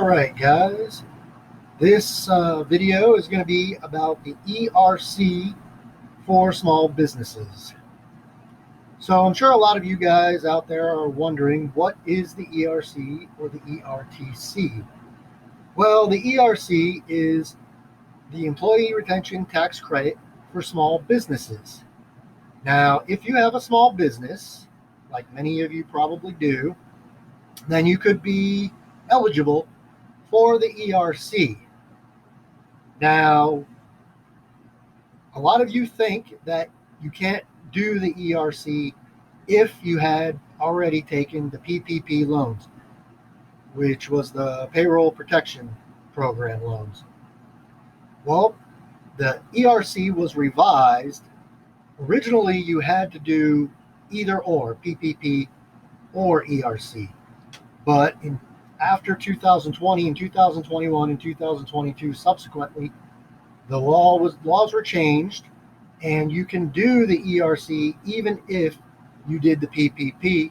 All right, guys. This video is going to be about the ERC for small businesses. So I'm sure a lot of you guys out there are wondering, what is the ERC or the ERTC? Well, the ERC is the Employee Retention Tax Credit for small businesses. Now, if you have a small business, like many of you probably do, then you could be eligible for the ERC. Now, a lot of you think that you can't do the ERC if you had already taken the PPP loans, which was the Payroll Protection Program loans. Well, the ERC was revised. Originally, you had to do either or, PPP or ERC. But after 2020 and 2021 and 2022 subsequently, the laws were changed, and you can do the ERC even if you did the PPP,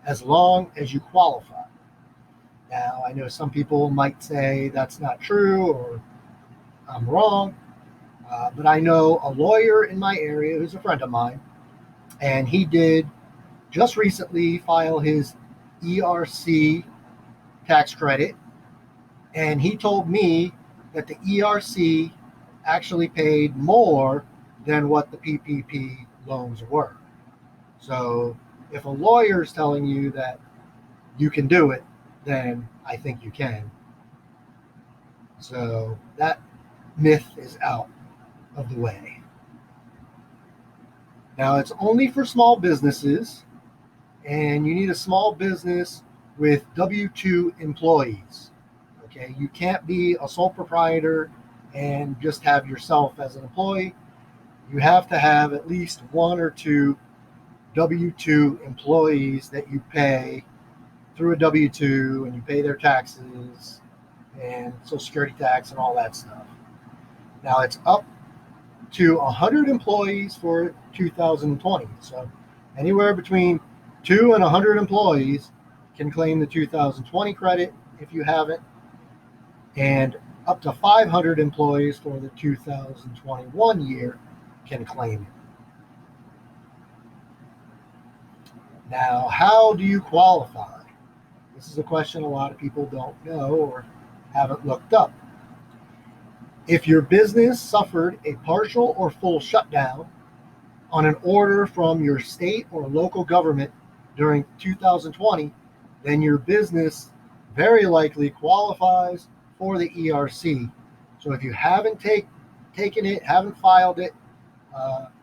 as long as you qualify. Now, I know some people might say that's not true or I'm wrong, but I know a lawyer in my area who's a friend of mine, and he did just recently file his ERC tax credit, and he told me that the ERC actually paid more than what the PPP loans were. So if a lawyer is telling you that you can do it, then I think you can. So that myth is out of the way. Now, it's only for small businesses, and you need a small business with W-2 employees. Okay, you can't be a sole proprietor and just have yourself as an employee. You have to have at least one or two W-2 employees that you pay through a W-2, and you pay their taxes and Social Security tax and all that stuff. Now, it's up to 100 employees for 2020. So anywhere between 2 and 100 employees can claim the 2020 credit if you haven't, and up to 500 employees for the 2021 year can claim it. Now, how do you qualify? This is a question a lot of people don't know or haven't looked up. If your business suffered a partial or full shutdown on an order from your state or local government during 2020, then your business very likely qualifies for the ERC. So if you haven't taken it, haven't filed it,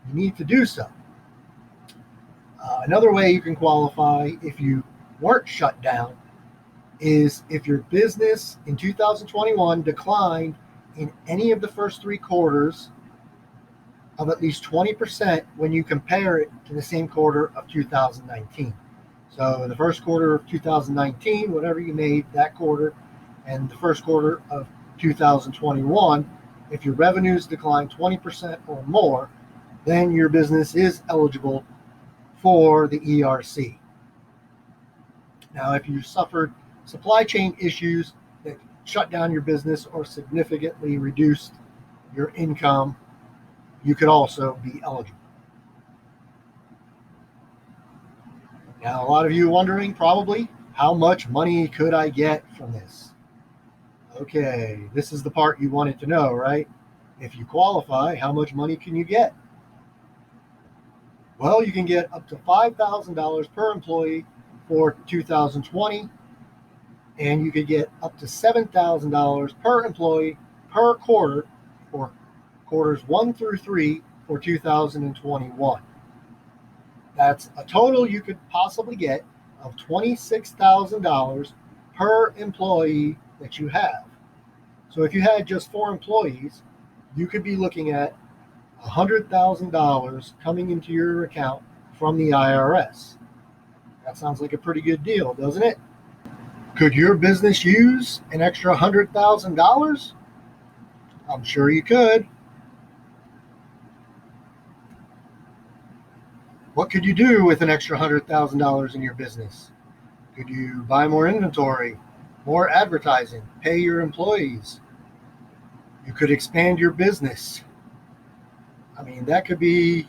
you need to do so. Another way you can qualify if you weren't shut down is if your business in 2021 declined in any of the first 3 quarters of at least 20% when you compare it to the same quarter of 2019. So the first quarter of 2019, whatever you made that quarter, and the first quarter of 2021, if your revenues decline 20% or more, then your business is eligible for the ERC. Now, if you suffered supply chain issues that shut down your business or significantly reduced your income, you could also be eligible. Now, a lot of you wondering probably, how much money could I get from this? Okay, this is the part you wanted to know, right? If you qualify, how much money can you get? Well, you can get up to $5,000 per employee for 2020, and you could get up to $7,000 per employee per quarter for quarters 1 through 3 for 2021. That's a total you could possibly get of $26,000 per employee that you have. So if you had just 4 employees, you could be looking at $100,000 coming into your account from the IRS. That sounds like a pretty good deal, doesn't it? Could your business use an extra $100,000? I'm sure you could. What could you do with an extra $100,000 in your business? Could you buy more inventory? more advertising, pay your employees. You could expand your business. I mean, that could be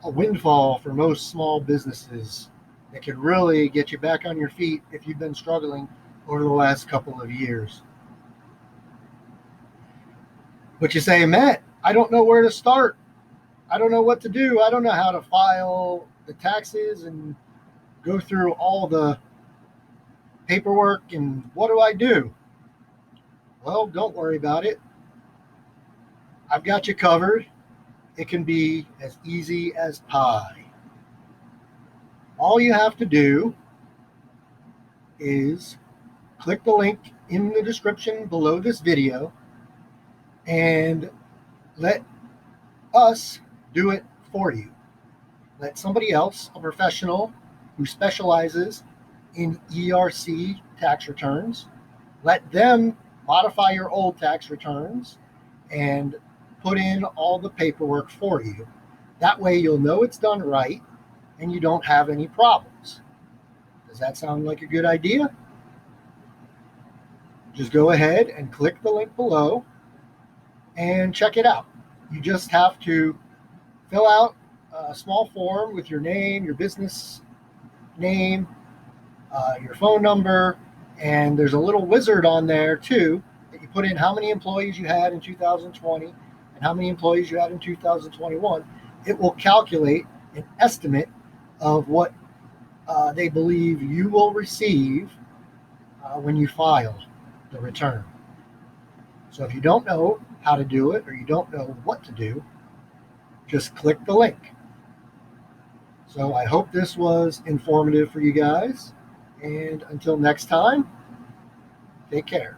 a windfall for most small businesses that could really get you back on your feet if you've been struggling over the last couple of years. But you say, Matt, I don't know where to start. I don't know what to do. I don't know how to file the taxes and go through all the paperwork, and what do I do? Well, don't worry about it. I've got you covered. It can be as easy as pie. All you have to do is click the link in the description below this video and let us do it for you. Let somebody else, a professional who specializes in ERC tax returns, let them modify your old tax returns and put in all the paperwork for you. That way you'll know it's done right and you don't have any problems. Does that sound like a good idea? Just go ahead and click the link below and check it out. You just have to fill out a small form with your name, your business name, your phone number, and there's a little wizard on there too that you put in how many employees you had in 2020 and how many employees you had in 2021. It will calculate an estimate of what they believe you will receive when you file the return. So if you don't know how to do it or you don't know what to do, just click the link. So I hope this was informative for you guys. And until next time, take care.